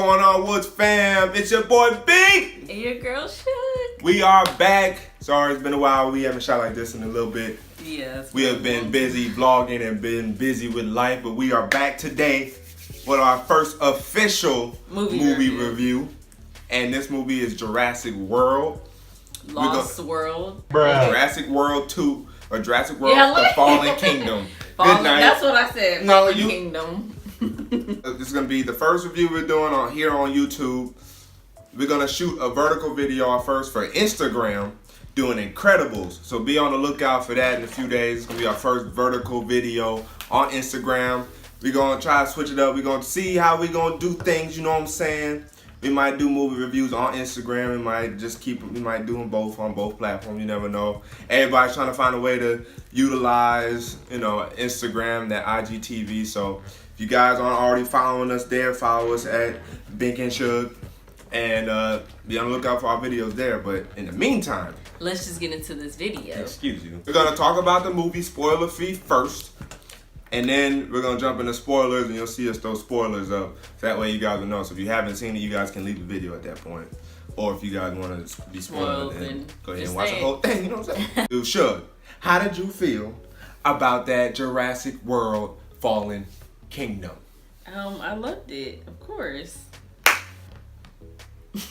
going on, Woods fam? It's your boy Bink. And your girl Shug. We are back. Sorry, it's been a while. We haven't shot like this in a little bit. Yes. We have been busy vlogging and been busy with life, but we are back today with our first official movie review. And this movie is Jurassic World. Lost World. Bruh. Jurassic World 2 or Jurassic World The Fallen Kingdom. Good night. That's what I said. No, Fallen Kingdom. This is going to be the first review we're doing on here on YouTube. We're going to shoot a vertical video first for Instagram doing Incredibles. So be on the lookout for that in a few days. It's going to be our first vertical video on Instagram. We're going to try to switch it up. We're going to see how we're going to do things, you know what I'm saying? We might do movie reviews on Instagram. We might do them both on both platforms. You never know. Everybody's trying to find a way to utilize, Instagram, that IGTV. So if you guys aren't already following us there, follow us at Bink and Shug. And be on the lookout for our videos there. But in the meantime, let's just get into this video. Excuse you. We're going to talk about the movie spoiler free first. And then we're going to jump into spoilers, and you'll see us throw spoilers up. So that way you guys will know. So if you haven't seen it, you guys can leave the video at that point. Or if you guys want to be spoiled, then go ahead and watch the whole thing. You know what I'm saying? Dude, Shug, how did you feel about that Jurassic World Fallen Kingdom? I loved it, of course.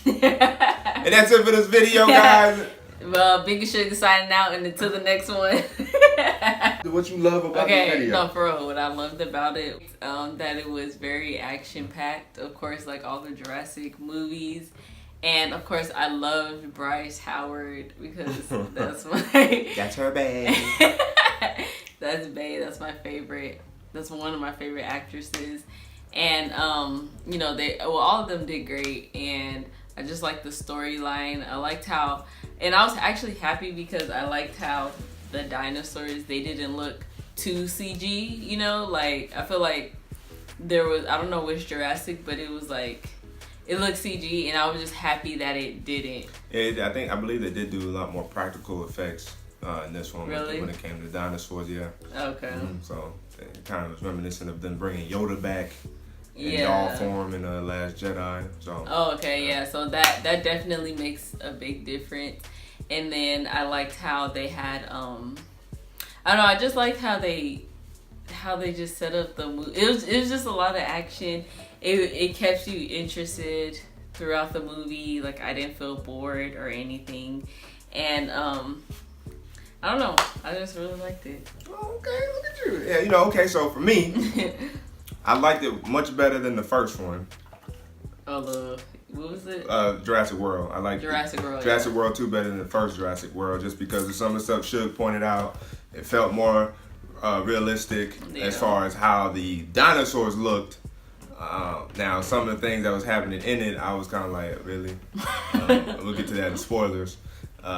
And that's it for this video, guys. Well, Big Sugar signing out, and until the next one. What you love about the video? No, for real. What I loved about it, that it was very action-packed. Of course, like all the Jurassic movies. And, of course, I loved Bryce Howard because that's my... That's her babe. That's babe. That's my favorite. That's one of my favorite actresses. And, all of them did great. And I just liked the storyline. I liked how... And I was actually happy because I liked how the dinosaurs, they didn't look too CG, Like, I feel like there was, I don't know which Jurassic, but it was like, it looked CG, and I was just happy that it didn't. I believe they did do a lot more practical effects in this one. Really? When it came to dinosaurs, yeah. Okay. So it kind of was reminiscent of them bringing Yoda back in Yeah. doll form in The Last Jedi. So. Oh, okay, yeah. So that definitely makes a big difference. And then I liked how they had I don't know, I just liked how they just set up the movie. It was just a lot of action. It kept you interested throughout the movie. Like, I didn't feel bored or anything. And I don't know, I just really liked it. Oh, okay, look at you. Yeah, okay, so for me, I liked it much better than the first one. What was it? Jurassic World. I like Jurassic World. Jurassic World 2 better than the first Jurassic World, just because of some of the stuff Shug pointed out. It felt more realistic as far as how the dinosaurs looked. Now, some of the things that was happening in it, I was kind of like, really? We'll get to that in spoilers.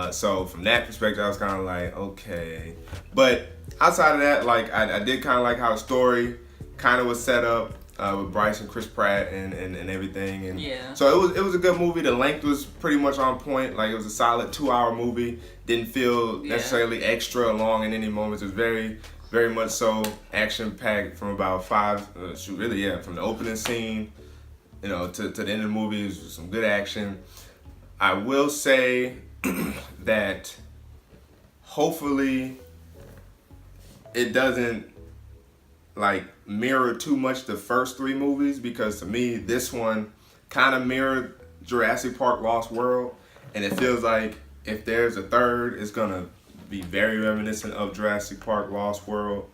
So from that perspective, I was kind of like, okay. But outside of that, like, I did kind of like how the story kind of was set up. With Bryce and Chris Pratt and everything, and yeah. So it was a good movie. The length was pretty much on point. Like, it was a solid 2-hour movie. Didn't feel necessarily extra long in any moments. It was very, very much so action packed from about from the opening scene, to the end of the movie. It was some good action. I will say that hopefully it doesn't mirror too much the first 3 movies, because to me this one kind of mirrored Jurassic Park Lost World, and it feels like if there's a third, it's gonna be very reminiscent of Jurassic Park Lost World.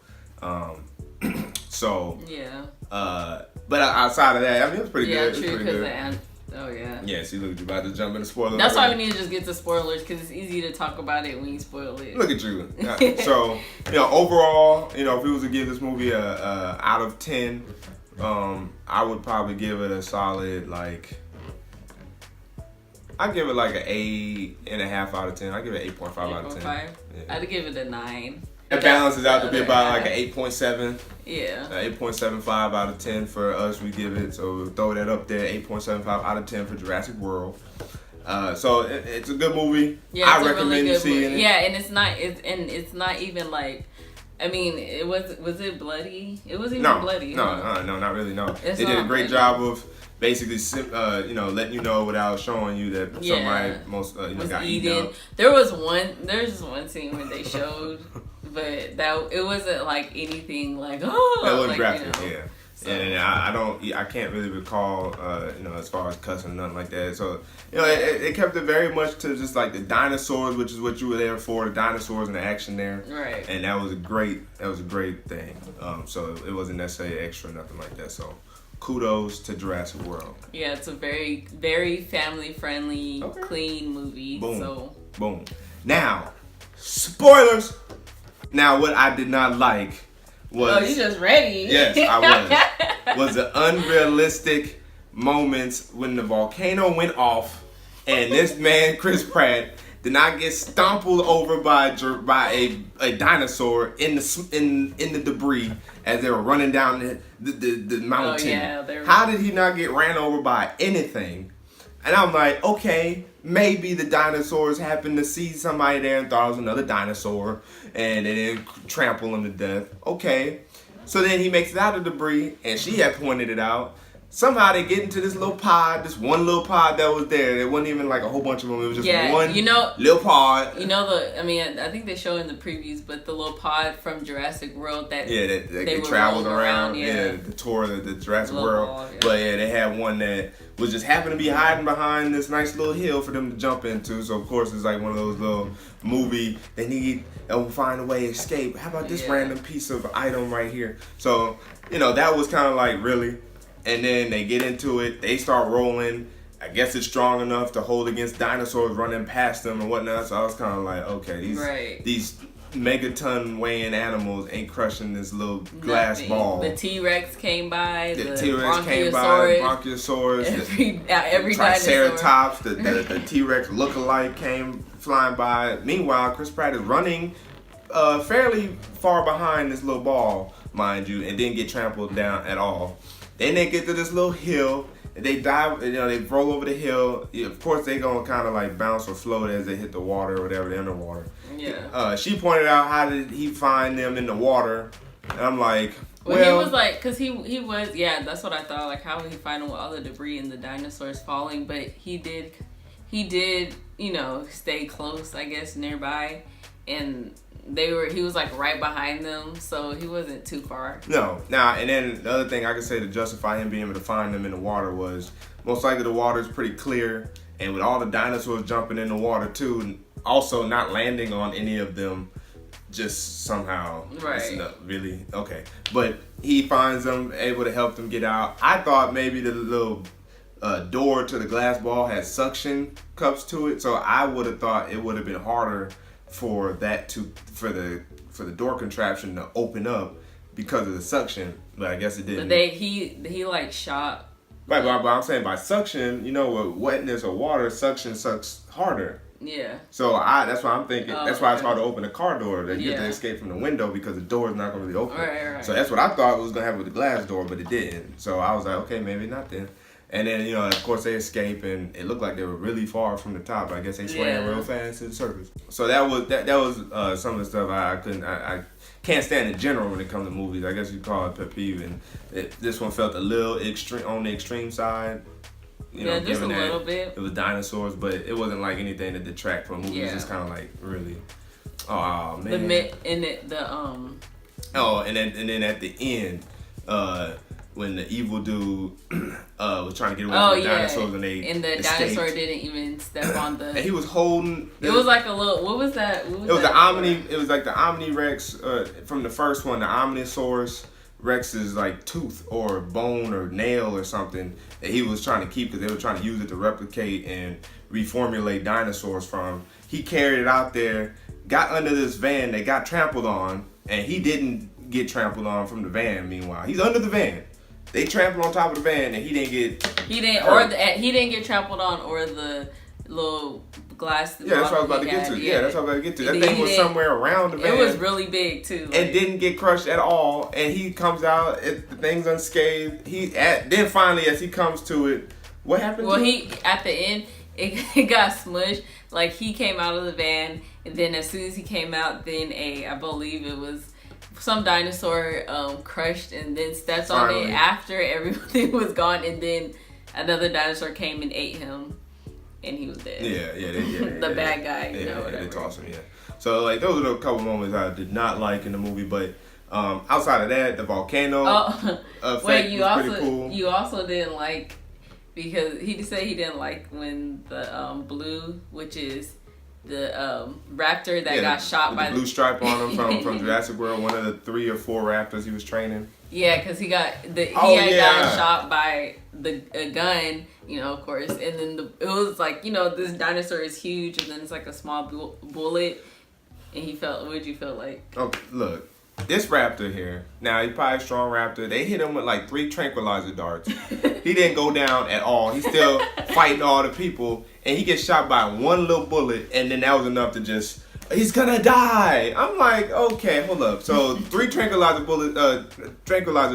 So yeah. But outside of that, I mean, it was pretty good. Yeah, true. Because oh yeah. Yeah, see, look, you're about to jump into spoilers. That's why we need to just get to spoilers, because it's easy to talk about it when you spoil it. Look at you. So, overall, if we was to give this movie a out of 10, I would probably give it a solid, I'd give it like an 8.5 out of 10. I'd give it 8.5 out of 10. 8.5? Yeah. I'd give it a 9. It balances out to be about like an 8.7. Yeah. 8.75 out of 10 for us, we give it. So we'll throw that up there. 8.75 out of 10 for Jurassic World. So it's a good movie. Yeah, I recommend you seeing it. Yeah, and it's not even like I mean, was it bloody? It wasn't even bloody. No, not really. No, It's they did a not great bloody. job of basically, letting you know without showing you that somebody was got eaten. eaten up. There's just one scene where they showed, but it wasn't like anything like oh. That wasn't like, graphic, you know. yeah. So. And I can't really recall, as far as cussing, nothing like that. So, it kept it very much to just like the dinosaurs, which is what you were there for, the dinosaurs and the action there. Right. And that was a great thing. So it wasn't necessarily extra, nothing like that. So, kudos to Jurassic World. Yeah, it's a very, very family friendly, clean movie. Boom. So. Boom. Now, spoilers. Now, what I did not like was. Oh, you just ready? Yes, I was. Was the unrealistic moments when the volcano went off, and this man Chris Pratt did not get stompled over by a dinosaur in the debris as they were running down the mountain. Oh, yeah, How did he not get ran over by anything? And I'm like, okay, maybe the dinosaurs happened to see somebody there and thought it was another dinosaur, and they didn't trample him to death. Okay. So then he makes it out of the debris, and she had pointed it out. Somehow they get into this one little pod that was there. It wasn't even like a whole bunch of them. It was just one little pod. I think they show in the previews, but the little pod from Jurassic World that they traveled around. Yeah, the tour of the Jurassic little World. ball, yeah. But they had one that was just happened to be hiding behind this nice little hill for them to jump into. So of course it's like one of those little movie they'll find a way to escape. How about this random piece of item right here? So that was kind of like really. And then they get into it. They start rolling. I guess it's strong enough to hold against dinosaurs running past them and whatnot. So I was kind of like, okay, these megaton weighing animals ain't crushing this little glass ball. The T-Rex came by. The T-Rex came by. Bronchiosaurus. Every Triceratops. The T-Rex lookalike came flying by. Meanwhile, Chris Pratt is running fairly far behind this little ball, mind you, and didn't get trampled down at all. Then they get to this little hill. They dive, they roll over the hill. Of course, they gonna kind of like bounce or float as they hit the water or whatever, they're underwater. Yeah. She pointed out how did he find them in the water, and I'm like, well, he was like, cause he was, that's what I thought. Like, how would he find them with all the debris and the dinosaurs falling? But he did, stay close, I guess, nearby, and. He was like right behind them, so he wasn't too far. No. Now, and then the other thing I could say to justify him being able to find them in the water was most likely the water is pretty clear, and with all the dinosaurs jumping in the water too, also not landing on any of them, just somehow. Right. It's not really okay. But he finds them, able to help them get out. I thought maybe the little door to the glass ball had suction cups to it, so I would have thought it would have been harder for the door contraption to open up because of the suction, but I guess it didn't. But he like shot. Right, but I'm saying by suction, with wetness or water, suction sucks harder. Yeah. So that's why I'm thinking. That's why it's hard to open the car door to get to Yeah. escape from the window because the door is not going to really open. Right. So that's what I thought was going to happen with the glass door, but it didn't. So I was like, okay, maybe not then. And then, of course, they escape, and it looked like they were really far from the top. I guess they swam real fast to the surface. So that was some of the stuff I can't stand in general when it comes to movies. I guess you call it pet peeve, and this one felt a little extreme on the extreme side. Just a little bit. It was dinosaurs, but it wasn't like anything to detract from a movie. It was just kind of like really, oh man. And then at the end, when the evil dude was trying to get away from the dinosaurs and the escaped. Dinosaur didn't even step on the. And he was holding. It was like a little. What was that? It was the Omni. It was like the Omni Rex from the first one. The Omnisaurus Rex's like tooth or bone or nail or something that he was trying to keep because they were trying to use it to replicate and reformulate dinosaurs from. He carried it out there, got under this van. They got trampled on, and he didn't get trampled on from the van. Meanwhile, he's under the van. They trampled on top of the van, and he didn't get. He didn't get trampled on, or the little glass. Yeah, that's what I was about to get to. Yeah, that's what I was about to get to. That thing was somewhere around the van. It was really big too. And didn't get crushed at all. And he comes out, the thing's unscathed. Then finally, as he comes to it, what happened? Well, at the end, it got smushed. Like he came out of the van, and then as soon as he came out, then I believe it was some dinosaur crushed and then stepped on it after everything was gone, and then another dinosaur came and ate him, and he was dead. The bad guy, whatever. They tossed him. Yeah. So like those are a couple moments I did not like in the movie, but outside of that, the volcano effect was pretty cool. You also didn't like, because he said he didn't like when the blue, which is the raptor that got shot by the blue stripe on him from Jurassic World, one of the 3 or 4 raptors he was training. Yeah, because he got shot by a gun, of course, and then it was like, this dinosaur is huge, and then it's like a small bullet, and he felt. What did you feel like? Oh, look. This raptor here, now he's probably a strong raptor. They hit him with like 3 tranquilizer darts. He didn't go down at all. He's still fighting all the people, and he gets shot by one little bullet, and then that was enough to just, he's gonna die. I'm like, okay, hold up. So 3 tranquilizer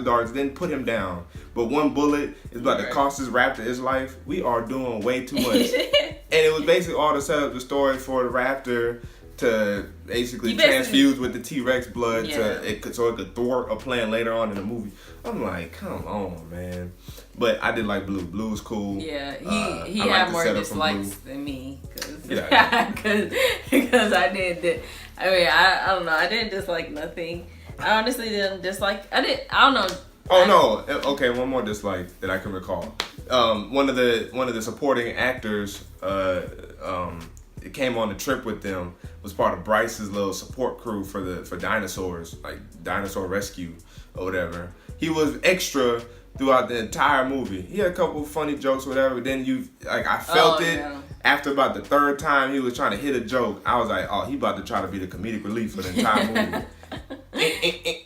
darts didn't put him down, but one bullet is about to cost this raptor his life. We are doing way too much, and it was basically all to set up the story for the raptor to basically transfuse with the T-Rex blood so it could thwart a plan later on in the movie. I'm like, come on, man. But I did like Blue. Blue was cool. Yeah, he had more dislikes than me because I did. I mean, I don't know. I didn't dislike nothing. I honestly didn't dislike. I don't know. Oh no. Okay, one more dislike that I can recall. One of the supporting actors. It came on the trip with them, was part of Bryce's little support crew for dinosaurs, like dinosaur rescue or whatever. He was extra throughout the entire movie. He had a couple funny jokes or whatever. Then I felt it after about the 3rd time he was trying to hit a joke. I was like, oh, he about to try to be the comedic relief for the entire movie.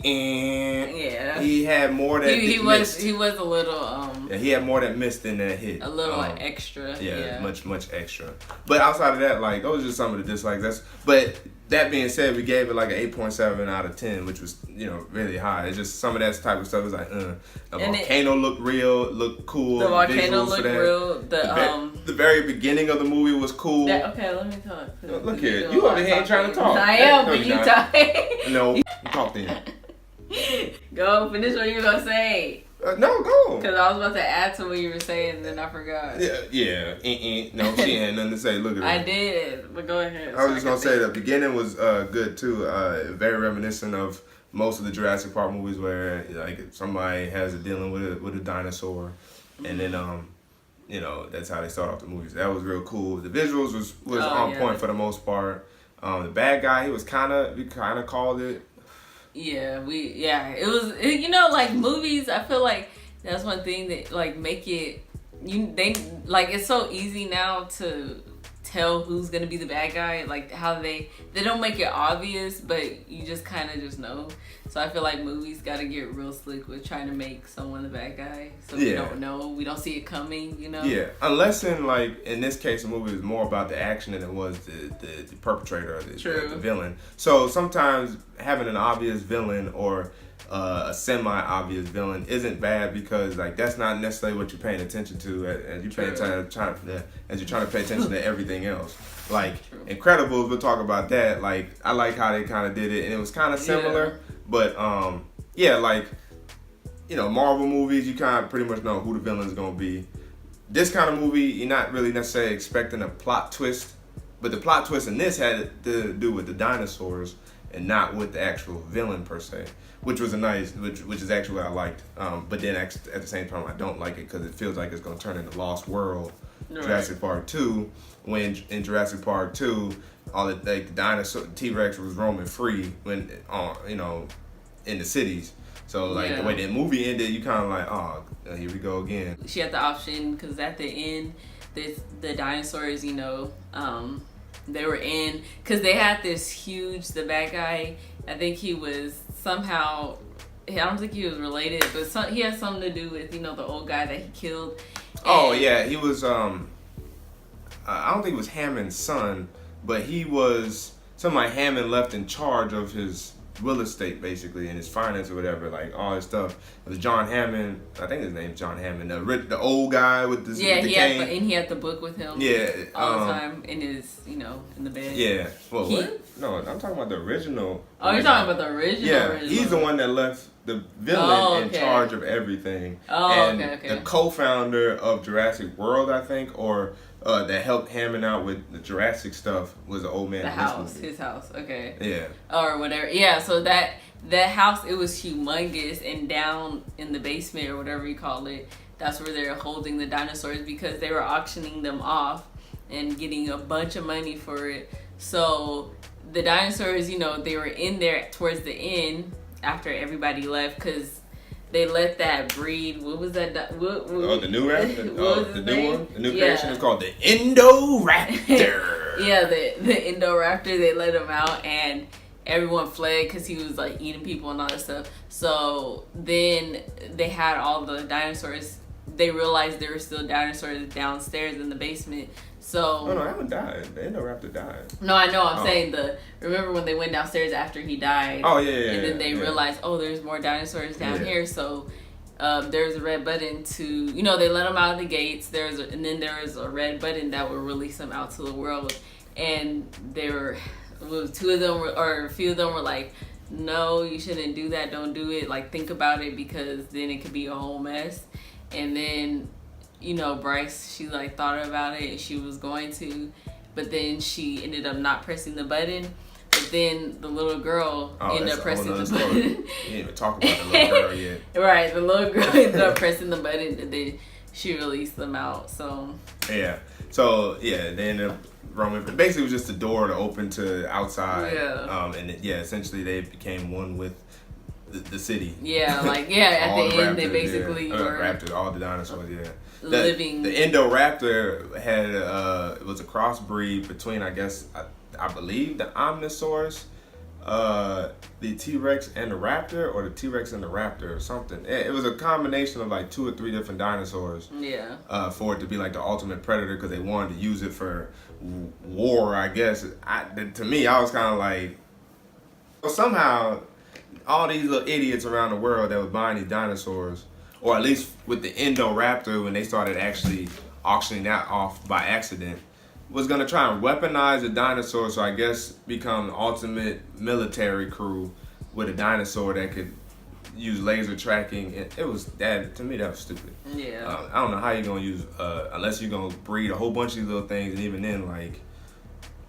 Yeah. He had more that he was a little he had more that missed than that hit. A little extra. Yeah, much extra. But outside of that, like those are just some of the dislikes. But that being said, we gave it like an 8.7 out of 10, which was really high. It's just some of that type of stuff was like the volcano looked real, looked cool. The volcano looked real. The very beginning of the movie was cool. Okay, let me talk. Look here, you over here ain't trying to talk. I am, but you talk. No, you talk then. Go finish what you were gonna say. No, go. Because I was about to add to what you were saying, and then I forgot. Yeah. No, she ain't nothing to say. Look at her. I did, but go ahead. I was just gonna say the beginning was good too. Very reminiscent of most of the Jurassic Park movies, where like somebody has a dealing with a dinosaur, and then that's how they start off the movies. That was real cool. The visuals was on point for the most part. The bad guy, we kind of called it. Yeah, it was, like movies, I feel like that's one thing that like make it, it's so easy now to tell who's gonna be the bad guy, like how they don't make it obvious, but you just kind of just know. So I feel like movies gotta get real slick with trying to make someone the bad guy, so we don't know, we don't see it coming, Yeah, unless in this case the movie is more about the action than it was the perpetrator or the villain. So sometimes having an obvious villain or a semi-obvious villain isn't bad, because like that's not necessarily what you're paying attention to as you're trying to pay attention to everything else. Like Incredibles, we'll talk about that. Like I like how they kind of did it, and it was kind of similar, but Marvel movies, you kind of pretty much know who the villain's gonna be. This kind of movie, you're not really necessarily expecting a plot twist, but the plot twist in this had to do with the dinosaurs and not with the actual villain per se, which was which is actually what I liked. But then at the same time, I don't like it because it feels like it's gonna turn into Lost World, Jurassic Park 2. When in Jurassic Park 2, all the dinosaur T-Rex was roaming free when in the cities. So the way the movie ended, you kind of like, oh, here we go again. She had the option because at the end, the dinosaurs, they were in, because they had this huge, the bad guy, I think he was somehow, I don't think he was related, but he had something to do with, the old guy that he killed. He was, I don't think it was Hammond's son, but he was, somebody Hammond left in charge of his real estate basically and his finance or whatever, like all his stuff. It was John Hammond. I think his name's John Hammond. The old guy with the cane. And he had the book with him. Yeah, all the time in his in the bed. Yeah. Well, what? No, I'm talking about the original. Oh, you're talking about the original. Yeah, he's the one that left the villain in charge of everything. Okay. The co-founder of Jurassic World, I think, or that helped Hammond out with the Jurassic stuff was the old man. His house. Okay. Yeah. Or whatever. Yeah. So that house, it was humongous, and down in the basement or whatever you call it, that's where they're holding the dinosaurs because they were auctioning them off and getting a bunch of money for it. So the dinosaurs, they were in there towards the end after everybody left because they let that breed. What was that? The new raptor? The new one? The new creation is called the Indoraptor. Yeah, the Indoraptor, they let him out and everyone fled because he was like eating people and all that stuff. So then they had all the dinosaurs. They realized there were still dinosaurs downstairs in the basement. So no, that one died. The Indoraptor died. No, I know. I'm saying remember when they went downstairs after he died? Oh yeah. And then they realized, there's more dinosaurs down here. So there's a red button to they let them out of the gates. And then there was a red button that would release them out to the world. And a few of them were like, no, you shouldn't do that. Don't do it. Like, think about it because then it could be a whole mess. And then Bryce, she like thought about it and she was going to, but then she ended up not pressing the button. But then the little girl ended up pressing the button. You didn't even talk about the little girl yet. Right, the little girl ended up pressing the button and then she released them out. So they ended up roaming. Basically, it was just a door to open to outside. Yeah. Essentially they became one with the city. Yeah, at the end raptors, they basically were raptors, all the dinosaurs. Yeah. Living. The Indoraptor had it was a crossbreed between I believe the Omnisaurus, the T-Rex and the Raptor, or the T-Rex and the Raptor or something. It was a combination of like 2 or 3 different dinosaurs. Yeah. For it to be like the ultimate predator because they wanted to use it for war. I guess. To me, I was kind of like, well, somehow all these little idiots around the world that was buying these dinosaurs, or at least with the Indoraptor when they started actually auctioning that off by accident, was going to try and weaponize the dinosaur, so I guess become the ultimate military crew with a dinosaur that could use laser tracking. It was that, to me, that was stupid. Yeah. I don't know how you're going to use, unless you're going to breed a whole bunch of these little things, and even then, like,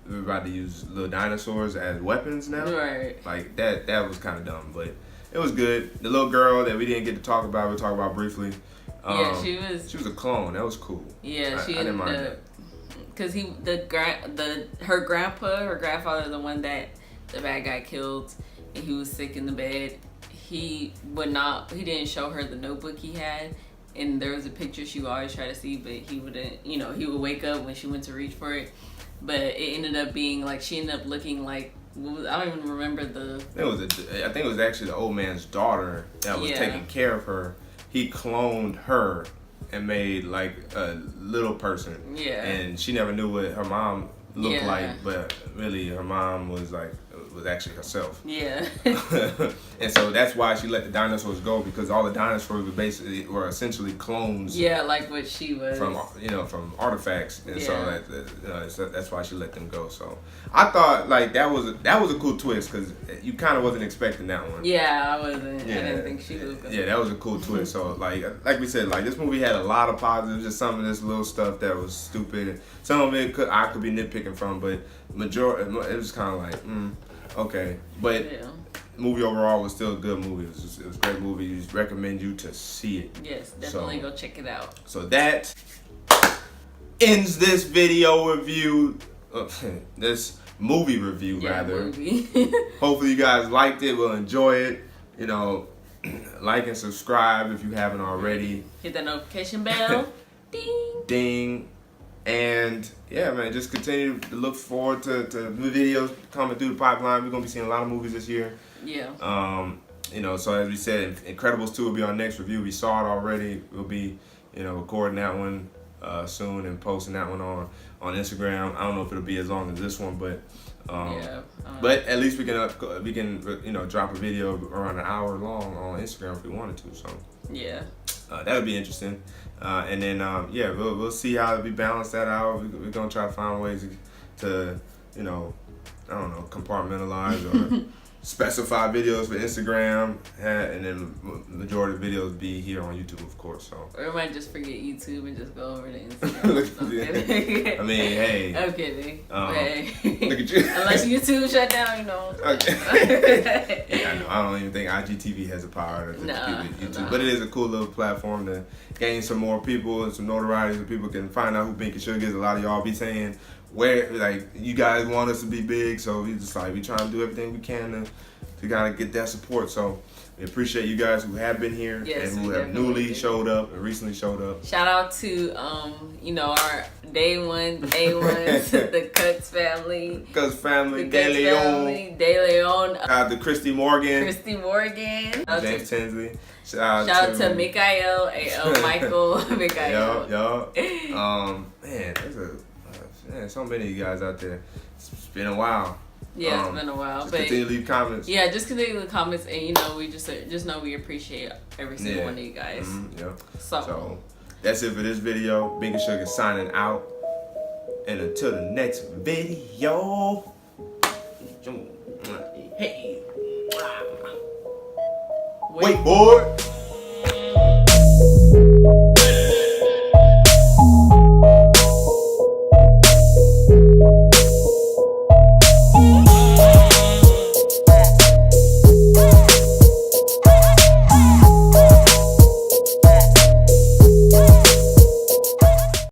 we're about to use little dinosaurs as weapons now. Right. Like, that was kind of dumb, but it was good. The little girl that we didn't get to talk about, we'll talk about briefly. She was a clone. That was cool. Yeah, I didn't mind that. Because her grandfather, the one that the bad guy killed, and he was sick in the bed. He didn't show her the notebook he had, and there was a picture she would always try to see, but he wouldn't. He would wake up when she went to reach for it, but it ended up being like she ended up looking like. I don't even remember I think it was actually the old man's daughter that was taking care of her. He cloned her and made like a little person. Yeah. And she never knew what her mom looked like, but really her mom was actually herself. Yeah. And so that's why she let the dinosaurs go, because all the dinosaurs were essentially clones. Yeah, like what she was from artifacts, and so that's why she let them go. So I thought like that was a cool twist because you kind of wasn't expecting that one. Yeah, I wasn't. Yeah. I didn't think she was. Yeah, that was a cool twist. So like we said, like this movie had a lot of positives. Just some of this little stuff that was stupid. Some of it I could be nitpicking from, but majority it was kind of like okay. But movie overall was still a good movie. It was a great movie. Just recommend you to see it. Yes, definitely go check it out. So that ends this video review. This movie review, rather. Movie. Hopefully you guys liked it. Will enjoy it. Like and subscribe if you haven't already. Hit that notification bell. Ding. Ding. And yeah, man, just continue to look forward to new videos coming through the pipeline. We're gonna be seeing a lot of movies this year. Yeah. So as we said, Incredibles 2 will be our next review. We saw it already. We'll be, recording that one soon and posting that one on Instagram. I don't know if it'll be as long as this one, but But at least we can drop a video around an hour long on Instagram if we wanted to. So yeah, that would be interesting. And then we'll see how we balance that out. We're gonna try to find ways to I don't know, compartmentalize or specify videos for Instagram, and then majority of videos be here on YouTube, of course. So or we might just forget YouTube and just go over to Instagram. I'm kidding. I mean, hey, I'm kidding. Hey. Look at you. Unless YouTube shut down, Okay. Yeah, I know. I don't even think IGTV has the power to compete with YouTube, no. But it is a cool little platform to gain some more people and some notoriety, so people can find out who Bink and Shug is. A lot of y'all be saying where you guys want us to be big, so we just we trying to do everything we can to kind of get that support. So we appreciate you guys who have been here and who have newly showed up and recently showed up. Shout out to our day one the Cuts family. Cuts family, De Leon. Shout out to Christy Morgan. James Tinsley. Shout out to Mikael, Michael, Mikael. Man, there's so many of you guys out there. It's been a while. Yeah, it's been a while. Just continue to leave comments. Yeah, just continue to leave comments, and we just know we appreciate every single one of you guys. So that's it for this video. Bink and Shug is signing out, and until the next video. Hey, wakeboard.